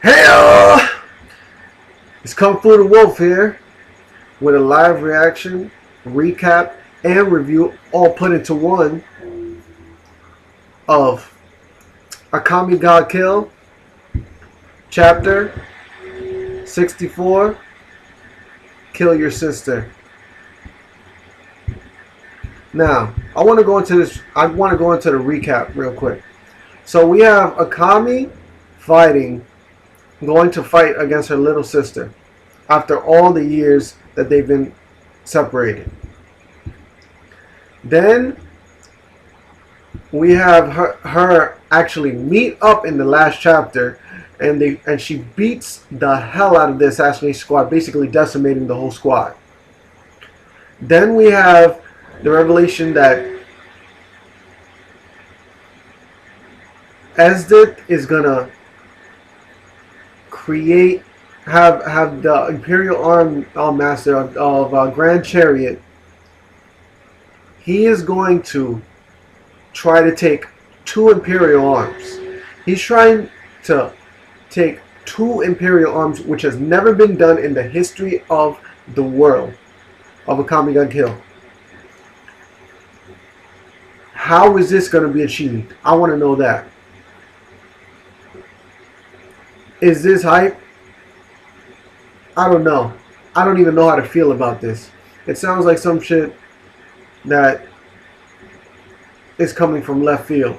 Hey, it's Kung Fu the Wolf here with a live reaction, recap, and review all put into one of Akame God Kill, Chapter 64, Kill Your Sister. Now, I want to go into this. I want to go into the recap real quick. So we have Akame fighting, going to fight against her little sister after all the years that they've been separated. Then we have her actually meet up in the last chapter, and she beats the hell out of the assassination squad, basically decimating the whole squad. Then we have the revelation that Esdith is gonna create have the Imperial Arm Master of Grand Chariot. He is going to try to take two Imperial arms. He's trying to take two Imperial arms, which has never been done in the history of the world of Akame ga Kill. How is this going to be achieved? I want to know that. Is this hype? I don't know. I don't even know how to feel about this. It sounds like some shit that is coming from left field.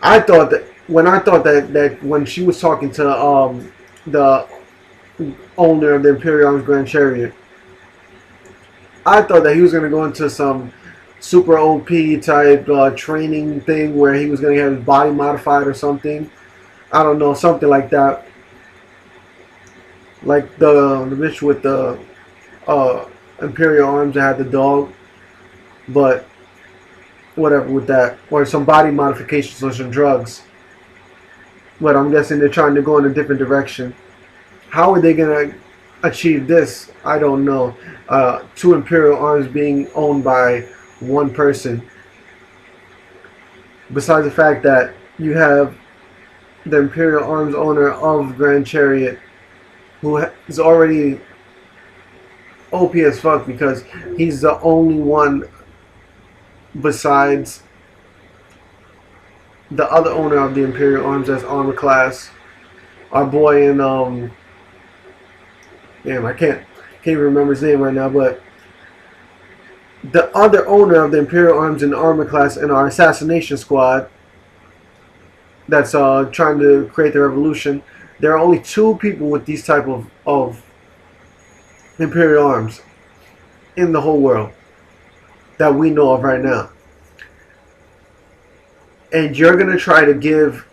I thought that when she was talking to the owner of the Imperial Arms Grand Chariot, I thought that he was going to go into some super OP type training thing where he was going to have his body modified or something. I don't know, something like that. Like the bitch with the Imperial Arms that had the dog. But whatever with that. Or some body modifications or some drugs. But I'm guessing they're trying to go in a different direction. How are they going to achieve this? I don't know. Two Imperial Arms being owned by one person. Besides the fact that you have the Imperial Arms owner of Grand Chariot, who is already OP as fuck because he's the only one besides the other owner of the Imperial Arms that's armor class. Our boy in damn, I can't even remember his name right now, but the other owner of the Imperial Arms in armor class in our assassination squad that's trying to create the revolution. There are only two people with these type of Imperial Arms in the whole world that we know of right now. And you're going to try to give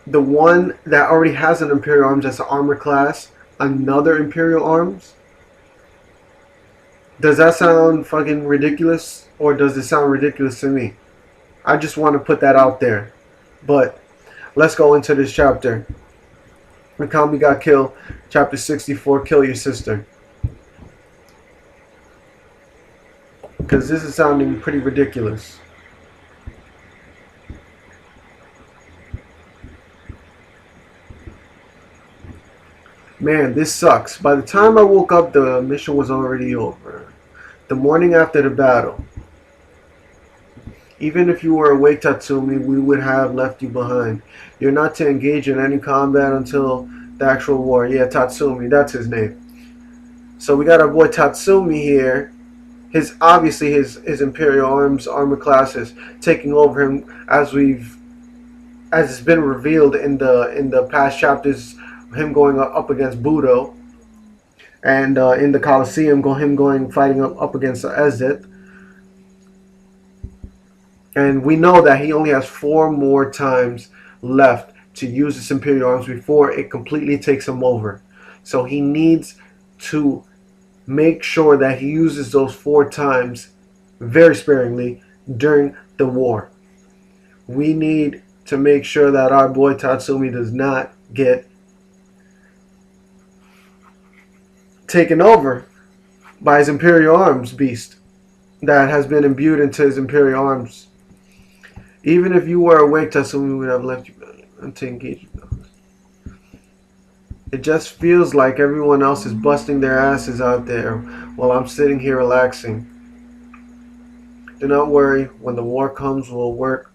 the one that already has an Imperial Arms that's an armor class another Imperial Arms? Does that sound fucking ridiculous? Or does it sound ridiculous to me? I just want to put that out there. But let's go into this chapter. Akame ga Kill, chapter 64, Kill Your Sister. Because this is sounding pretty ridiculous. Man, this sucks. By the time I woke up, the mission was already over. The morning after the battle. Even if you were awake, Tatsumi, we would have left you behind. You're not to engage in any combat until the actual war. Yeah, Tatsumi, that's his name. So we got our boy Tatsumi here. Obviously his Imperial Arms armor classes taking over him as it's been revealed in the past chapters. Him going up against Budo, and in the Colosseum, fighting up against Esdith. And we know that he only has 4 more times left to use his Imperial Arms before it completely takes him over. So he needs to make sure that he uses those 4 times very sparingly during the war. We need to make sure that our boy Tatsumi does not get taken over by his Imperial Arms beast that has been imbued into his Imperial Arms. Even if you were awake, Tatsumi would have left you to engage. It just feels like everyone else is busting their asses out there while I'm sitting here relaxing. Do not worry, when the war comes, we'll work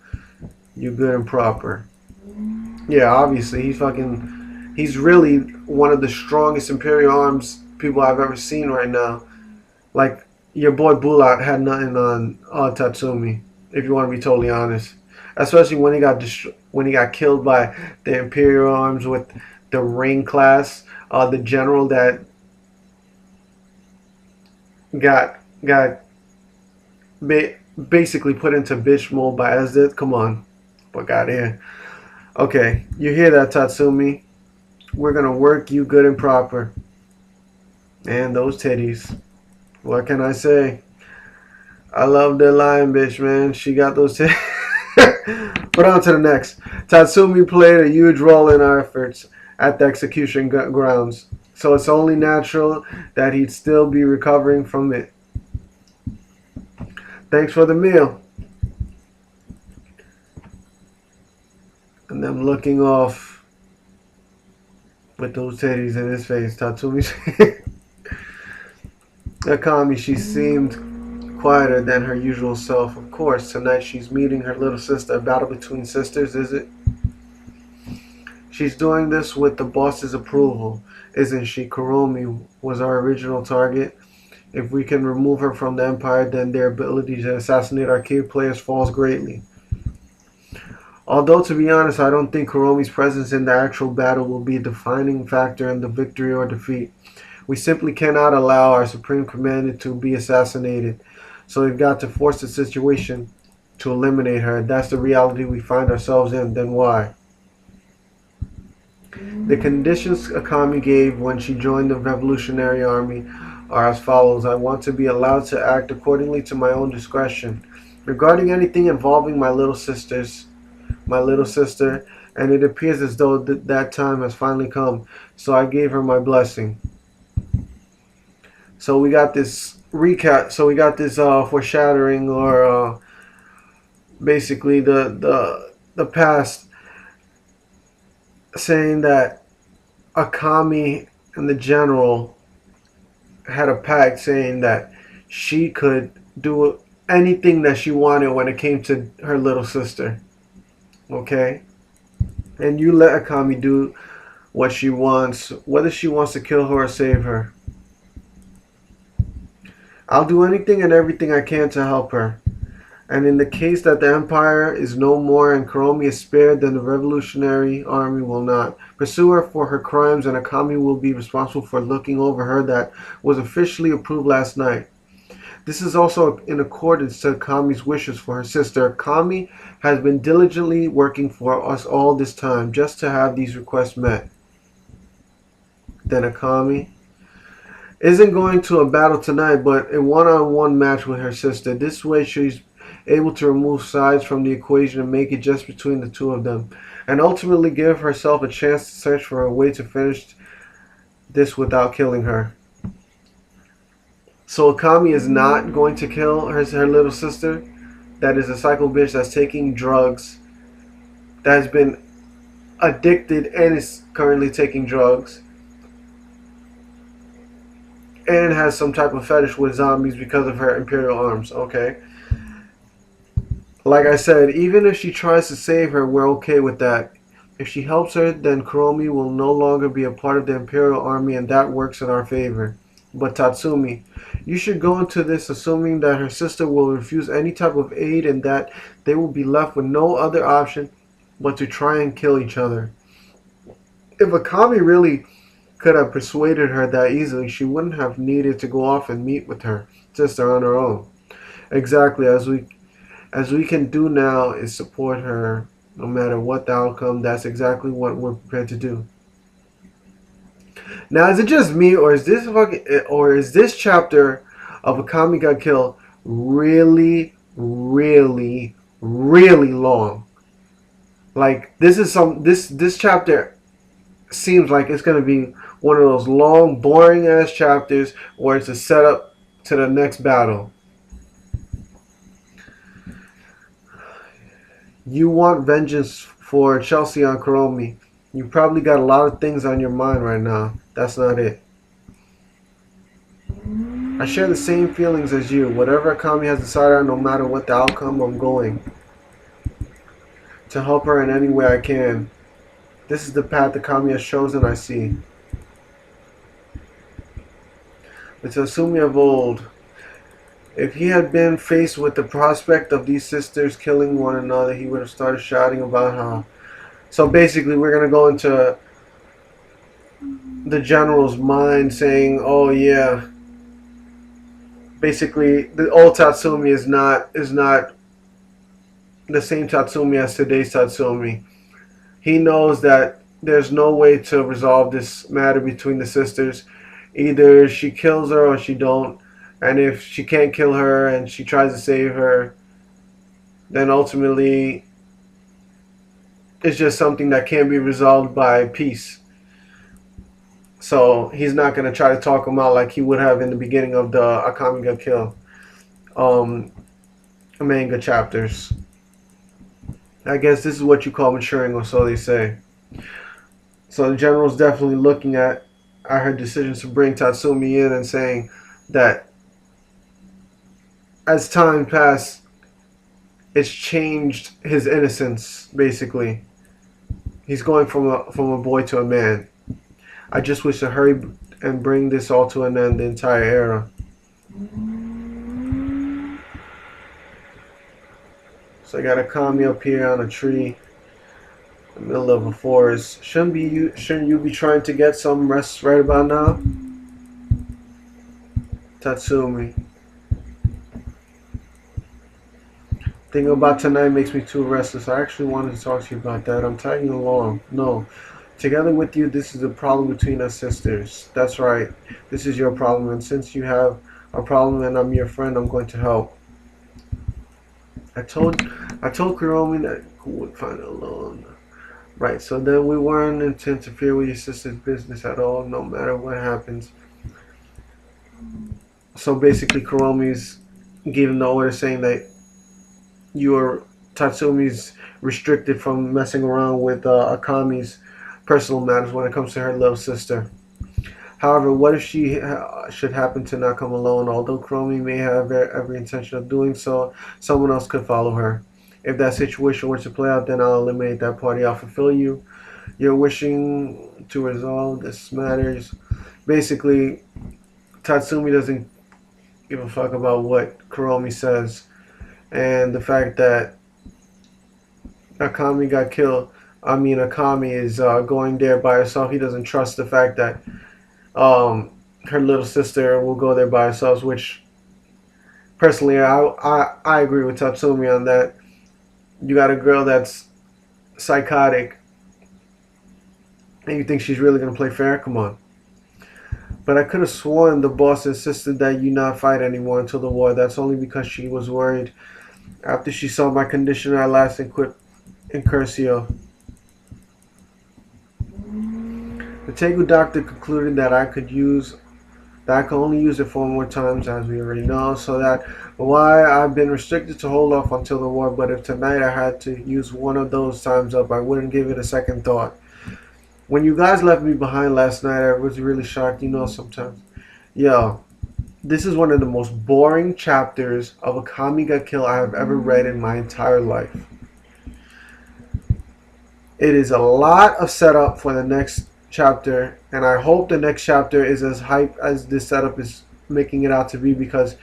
you good and proper. Yeah, obviously, he's really one of the strongest Imperial Arms people I've ever seen right now. Like, your boy Bulat had nothing on Tatsumi, if you want to be totally honest. Especially when when he got killed by the Imperial Arms with the Ring class, the general that got basically put into bitch mode by Esdet. Come on, fuck out of here. Okay, you hear that, Tatsumi? We're gonna work you good and proper. And those titties. What can I say? I love the lion bitch, man. She got those titties. But on to the next. Tatsumi played a huge role in our efforts at the execution grounds, so it's only natural that he'd still be recovering from it. Thanks for the meal. And them looking off with those titties in his face. Tatsumi. Akame, she seemed quieter than her usual self. Of course, tonight she's meeting her little sister. A battle between sisters, is it? She's doing this with the boss's approval, isn't she? Kuromi was our original target. If we can remove her from the Empire, then their ability to assassinate our key players falls greatly. Although, to be honest, I don't think Kuromi's presence in the actual battle will be a defining factor in the victory or defeat. We simply cannot allow our Supreme Commander to be assassinated, so we've got to force the situation to eliminate her. If that's the reality we find ourselves in, then why? The conditions Akame gave when she joined the Revolutionary Army are as follows. I want to be allowed to act accordingly to my own discretion. Regarding anything involving my little sister, and it appears as though that time has finally come, so I gave her my blessing. So we got this recap, so we got this foreshadowing, or basically the past, saying that Akame and the general had a pact saying that she could do anything that she wanted when it came to her little sister. Okay? And you let Akame do what she wants, whether she wants to kill her or save her. I'll do anything and everything I can to help her. And in the case that the Empire is no more and Kuromi is spared, then the Revolutionary Army will not. Pursue her for her crimes, and Akame will be responsible for looking over her. That was officially approved last night. This is also in accordance to Akame's wishes for her sister. Akame has been diligently working for us all this time just to have these requests met. Then Akame isn't going to a battle tonight, but a one-on-one match with her sister. This way she's able to remove sides from the equation and make it just between the two of them, and ultimately give herself a chance to search for a way to finish this without killing her. So Akame is not going to kill her little sister, that is a psycho bitch that's taking drugs, that has been addicted and is currently taking drugs, and has some type of fetish with zombies because of her Imperial arms. Okay. Like I said, even if she tries to save her, we're okay with that. If she helps her, then Kuromi will no longer be a part of the Imperial Army, and that works in our favor. But Tatsumi, you should go into this assuming that her sister will refuse any type of aid and that they will be left with no other option but to try and kill each other. If Akame really could have persuaded her that easily, she wouldn't have needed to go off and meet with her sister on her own. Exactly, as we can do now is support her no matter what the outcome. That's exactly what we're prepared to do. Now, is it just me, or is this chapter of Akame Got Killed really, really, really long? Like, this chapter seems like it's gonna be one of those long, boring ass chapters where it's a setup to the next battle. You want vengeance for Chelsea on Kuromi. You probably got a lot of things on your mind right now. That's not it. I share the same feelings as you. Whatever Akame has decided on, no matter what the outcome, I'm going to help her in any way I can. This is the path Akame has chosen, I see. The Tatsumi of old. If he had been faced with the prospect of these sisters killing one another, he would have started shouting about how. So basically, we're going to go into the general's mind saying, oh yeah, basically the old Tatsumi is not the same Tatsumi as today's Tatsumi. He knows that there's no way to resolve this matter between the sisters. Either she kills her or she don't. And if she can't kill her and she tries to save her, then ultimately it's just something that can't be resolved by peace. So he's not going to try to talk him out like he would have in the beginning of the Akame ga Kill um, manga chapters. I guess this is what you call maturing, or so they say. So the general's definitely looking at her decisions to bring Tatsumi in and saying that as time passed, it's changed his innocence. Basically, he's going from a boy to a man. I just wish to hurry and bring this all to an end. The entire era. So I got a Akame up here on a tree, in the middle of a forest. Shouldn't you be trying to get some rest right about now? Tatsumi. Thinking about tonight makes me too restless. I actually wanted to talk to you about that. I'm tagging along. No. Together with you, this is a problem between us sisters. That's right. This is your problem, and since you have a problem and I'm your friend, I'm going to help. I told Kuromi that we would find it alone. Right, so then we weren't to interfere with your sister's business at all, no matter what happens. So basically, Kuromi's giving the order saying that your Tatsumi's restricted from messing around with Akame's personal matters when it comes to her little sister. However, what if she should happen to not come alone? Although Kuromi may have every intention of doing so, someone else could follow her. If that situation were to play out, then I'll eliminate that party. I'll fulfill you. You're wishing to resolve this matters. Basically, Tatsumi doesn't give a fuck about what Kuromi says. And the fact that Akame got killed, Akame is going there by herself. He doesn't trust the fact that her little sister will go there by herself, which personally, I agree with Tatsumi on that. You got a girl that's psychotic and you think she's really going to play fair? Come on. But I could have sworn the boss insisted that you not fight anymore until the war. That's only because she was worried. After she saw my condition, I last and quit in Curcio. The Tegu doctor concluded that I could only use it 4 more times, as we already know, so that why I've been restricted to hold off until the war, but if tonight I had to use one of those times up, I wouldn't give it a second thought. When you guys left me behind last night, I was really shocked, sometimes. Yo, this is one of the most boring chapters of Akame ga Kill I have ever read in my entire life. It is a lot of setup for the next chapter, and I hope the next chapter is as hype as this setup is making it out to be, because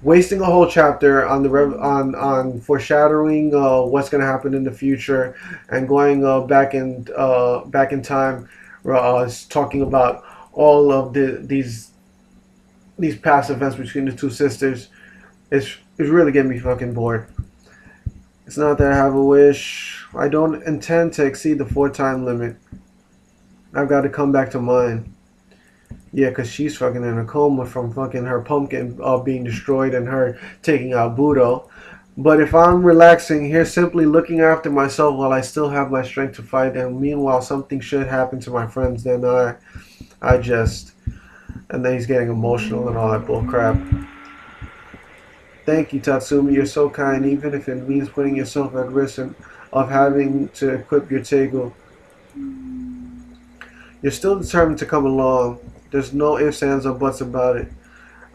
wasting a whole chapter on on foreshadowing what's going to happen in the future and going back in time, talking about all of these past events between the two sisters, is really getting me fucking bored. It's not that I have a wish. I don't intend to exceed the 4-time limit. I've got to come back to mine. Yeah, because she's fucking in a coma from fucking her pumpkin being destroyed and her taking out Budo. But if I'm relaxing here, simply looking after myself while I still have my strength to fight, and meanwhile something should happen to my friends, then I just... And then he's getting emotional and all that bullcrap. Thank you, Tatsumi. You're so kind, even if it means putting yourself at risk of having to equip your Tegu. You're still determined to come along. There's no ifs, ands, or buts about it.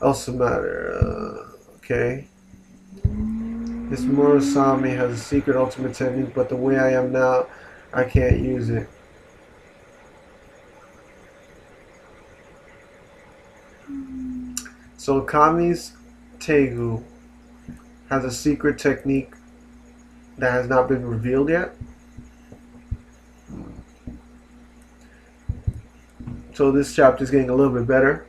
Else the matter. Okay. This Murasame has a secret ultimate technique, but the way I am now, I can't use it. So Kami's Tegu has a secret technique that has not been revealed yet. So this chapter is getting a little bit better.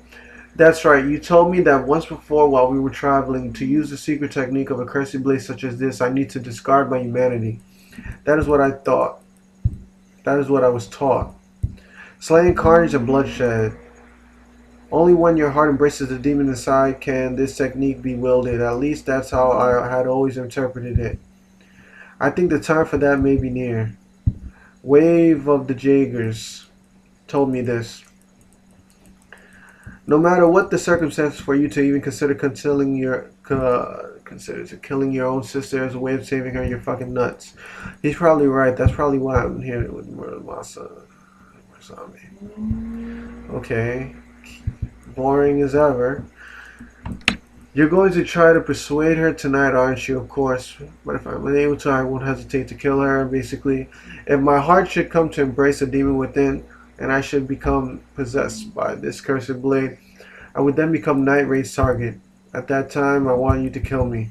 That's right, you told me that once before while we were traveling, to use the secret technique of a cursed blade such as this, I need to discard my humanity. That is what I thought. That is what I was taught. Slaying carnage and bloodshed. Only when your heart embraces the demon inside can this technique be wielded. At least that's how I had always interpreted it. I think the time for that may be near. Wave of the Jaegers told me this. No matter what the circumstances for you to even consider killing your own sister as a way of saving her, you're fucking nuts. He's probably right. That's probably why I'm here with Muramasa. Okay. Boring as ever. You're going to try to persuade her tonight, aren't you? Of course. But if I'm unable to, I won't hesitate to kill her. Basically, if my heart should come to embrace the demon within, and I should become possessed by this cursed blade, I would then become Night Raid's target. At that time, I want you to kill me.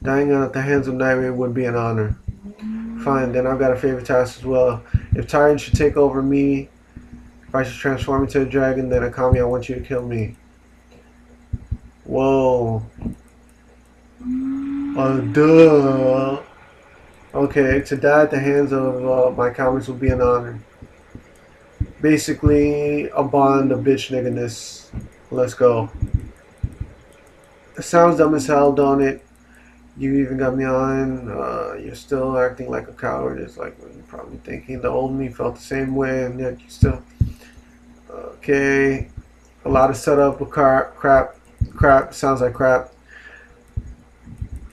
Dying at the hands of Night Raid would be an honor. Fine, then I've got a favorite task as well. If Tyrant should take over me, if I should transform into a dragon, then Akame, I want you to kill me. Whoa. Duh. Okay, to die at the hands of my comments would be an honor. Basically, a bond of bitch nigginess. Let's go. It sounds dumb as hell, don't it? You even got me on. You're still acting like a coward. It's like you're probably thinking the old me felt the same way, and yet you still. Okay. A lot of setup with crap. Crap. Sounds like crap.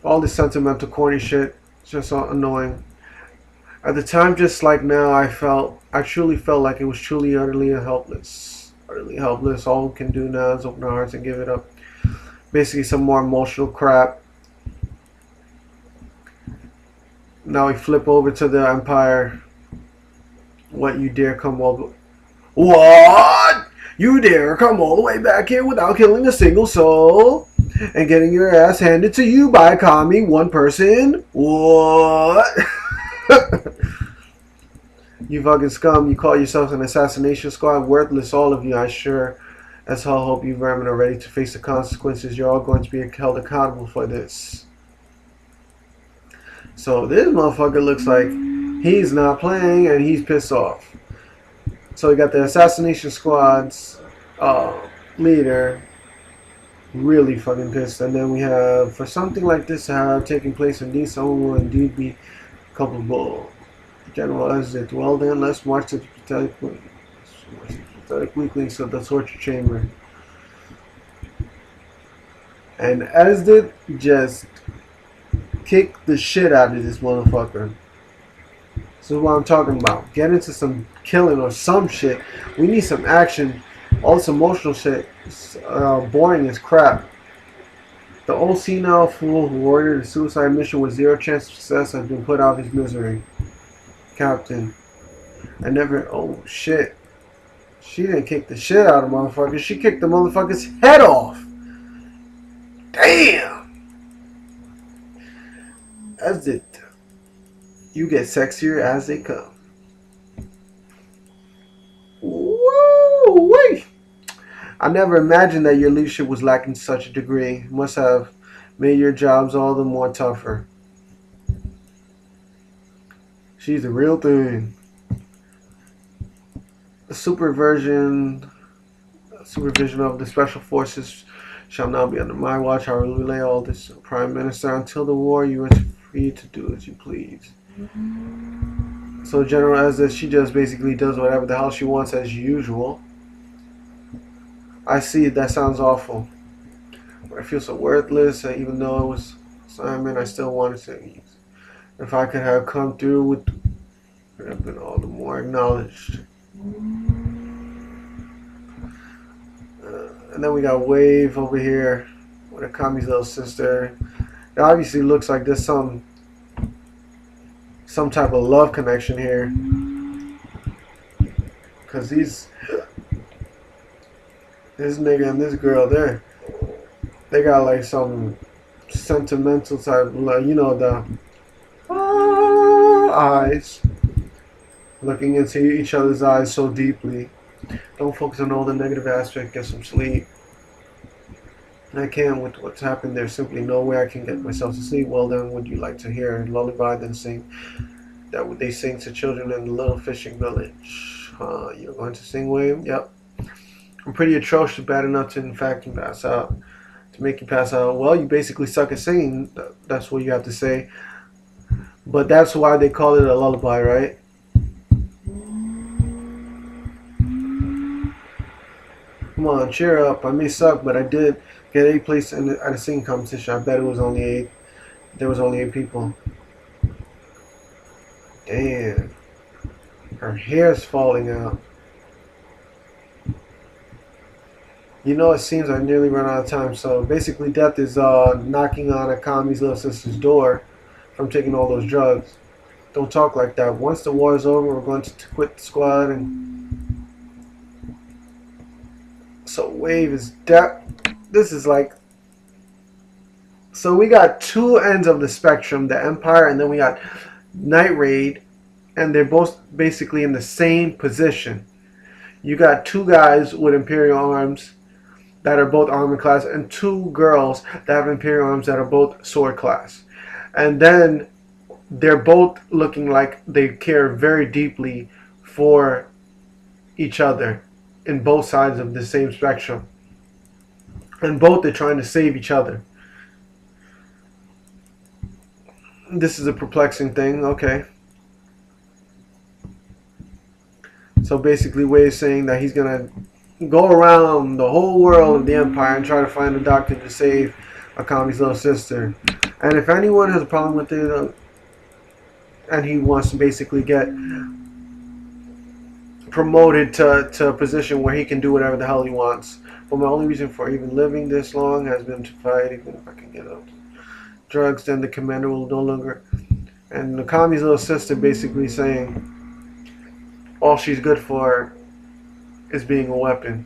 All this sentimental, corny shit. It's just annoying. At the time, just like now, I truly felt like it was truly utterly helpless. Utterly helpless. All we can do now is open our hearts and give it up. Basically, some more emotional crap. Now we flip over to the Empire. What, you dare come all... What? You dare come all the way back here without killing a single soul? And getting your ass handed to you by Akame, one person? What? You fucking scum. You call yourselves an assassination squad? Worthless, all of you. I sure as hell hope you vermin are ready to face the consequences. You're all going to be held accountable for this. So this motherfucker looks like he's not playing and he's pissed off. So we got the assassination squad's leader really fucking pissed. And then we have, for something like this to have taken place, indeed someone will indeed be culpable. General as it. Well then, let's march to the pathetic weaklings of the torture chamber. And as did just kick the shit out of this motherfucker. This is what I'm talking about. Get into some killing or some shit. We need some action. All this emotional shit is boring as crap. The old senile fool who ordered a suicide mission with zero chance of success has been put out of his misery. Captain. I never... Oh, shit. She didn't kick the shit out of motherfuckers. She kicked the motherfucker's head off. Damn! As it. You get sexier as they come. Woo-wee! I never imagined that your leadership was lacking to such a degree. Must have made your jobs all the more tougher. She's the real thing. The supervision of the special forces shall now be under my watch. I will relay all this to the Prime Minister. Until the war, you are free to do as you please. So General Ezra, she just basically does whatever the hell she wants as usual. I see, that sounds awful. But I feel so worthless, even though it was assignment, I still wanted to. If I could have come through with Could have been all the more acknowledged. And then we got Wave over here with Akame's little sister. It obviously looks like there's some type of love connection here. Because this nigga and this girl, they got like some sentimental type, you know, the eyes looking into each other's eyes so deeply. Don't focus on all the negative aspects. Get some sleep. I can't with what's happened. There's simply no way I can get myself to sleep. Well, then, would you like to hear a lullaby? Then sing that what they sing to children in the little fishing village. You're going to sing, William? Yep. I'm pretty atrocious, bad enough to, in fact, pass out. To make you pass out. Well, you basically suck at singing. That's what you have to say. But that's why they call it a lullaby, right? Come on, cheer up. I may suck, but I did get 8th place at a singing competition. I bet it was only 8. There was only 8 people. Damn. Her hair's falling out. You know, it seems I nearly run out of time. So basically, Death is knocking on Akame's little sister's door from taking all those drugs. Don't talk like that. Once the war is over, we're going to quit the squad. And so Wave is death. This is like. So we got two ends of the spectrum, the Empire, and then we got Night Raid, and they're both basically in the same position. You got two guys with Imperial arms that are both armor class, and two girls that have Imperial arms that are both sword class. And then they're both looking like they care very deeply for each other in both sides of the same spectrum. And both are trying to save each other. This is a perplexing thing. Okay. So basically, Wei is saying that he's going to go around the whole world of the Empire and try to find a doctor to save Akame's little sister. And if anyone has a problem with it, and he wants to basically get promoted to a position where he can do whatever the hell he wants. But my only reason for even living this long has been to fight, even if I can get out drugs, then the commander will no longer. And Akame's little sister basically saying all she's good for is being a weapon.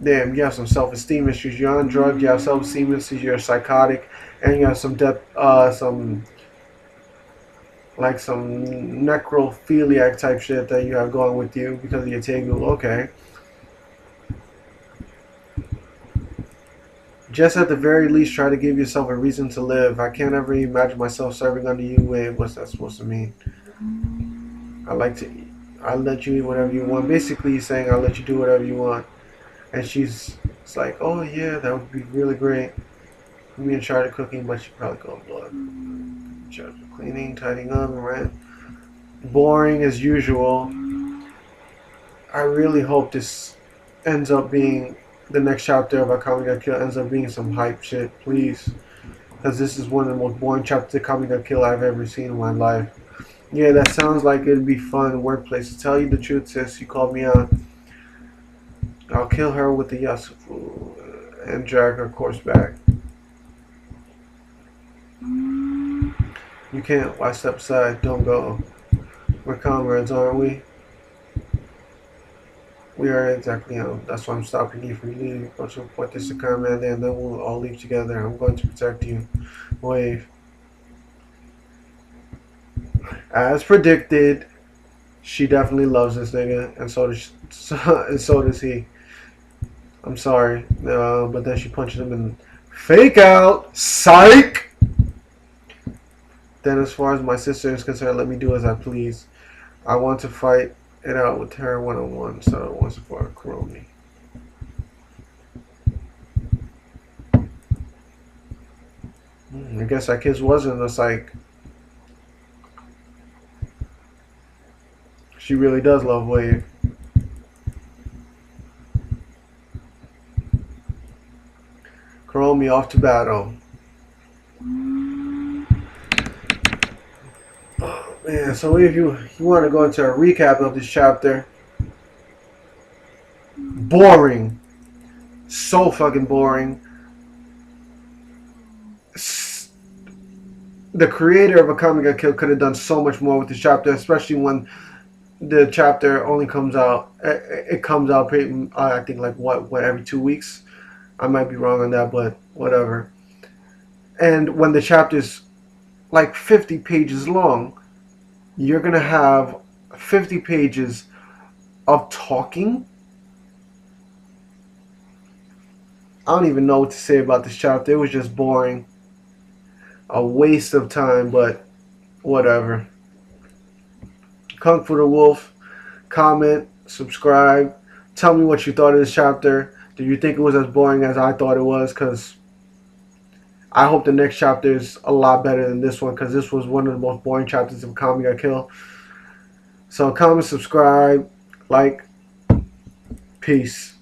Damn, you have some self-esteem issues. You're on drugs. You have self-esteem issues. You're psychotic, and you have some some necrophiliac type shit that you have going with you because of your Tegu. Okay. Just at the very least, try to give yourself a reason to live. I can't ever imagine myself serving under you. Wait, what's that supposed to mean? I'll let you eat whatever you want. Basically, he's saying I'll let you do whatever you want. And it's like, oh yeah, that would be really great. Me in charge of cooking, but she probably cold blood. In charge of cleaning, tidying up, right? Boring as usual. I really hope this ends up being the next chapter of Akame Got Killed ends up being some hype shit, please. Because this is one of the most boring chapters of Akame Got Killed I've ever seen in my life. Yeah, that sounds like it'd be fun in the workplace. To tell you the truth, sis, you called me out. I'll kill her with the Yasufu and drag her corpse back. You can't. Why step aside? Don't go. We're comrades, aren't we? We are exactly. That's why I'm stopping you from leaving. But you'll report this to Commander, and then we'll all leave together. I'm going to protect you. Wave. As predicted, she definitely loves this nigga, and so does he. I'm sorry, but then she punches him and fake out. Psych. Then, as far as my sister is concerned, let me do as I please. I want to fight it out with her one-on-one, so I want to support Kuromi. I guess that kiss wasn't a psych. She really does love Wave. Kuromi off to battle. Man, so if you want to go into a recap of this chapter, boring, so fucking boring. The creator of Akame Got Killed could have done so much more with this chapter, especially when the chapter only comes out. It comes out, I think, like what every 2 weeks. I might be wrong on that, but whatever. And when the chapter's like 50 pages long, you're gonna have 50 pages of talking. I don't even know what to say about this chapter. It was just boring, a waste of time, but whatever. Kung Fu the Wolf, comment, subscribe, tell me what you thought of this chapter. Do you think it was as boring as I thought it was? Because I hope the next chapter is a lot better than this one, because this was one of the most boring chapters of Akame Got Killed. So comment, subscribe, like, peace.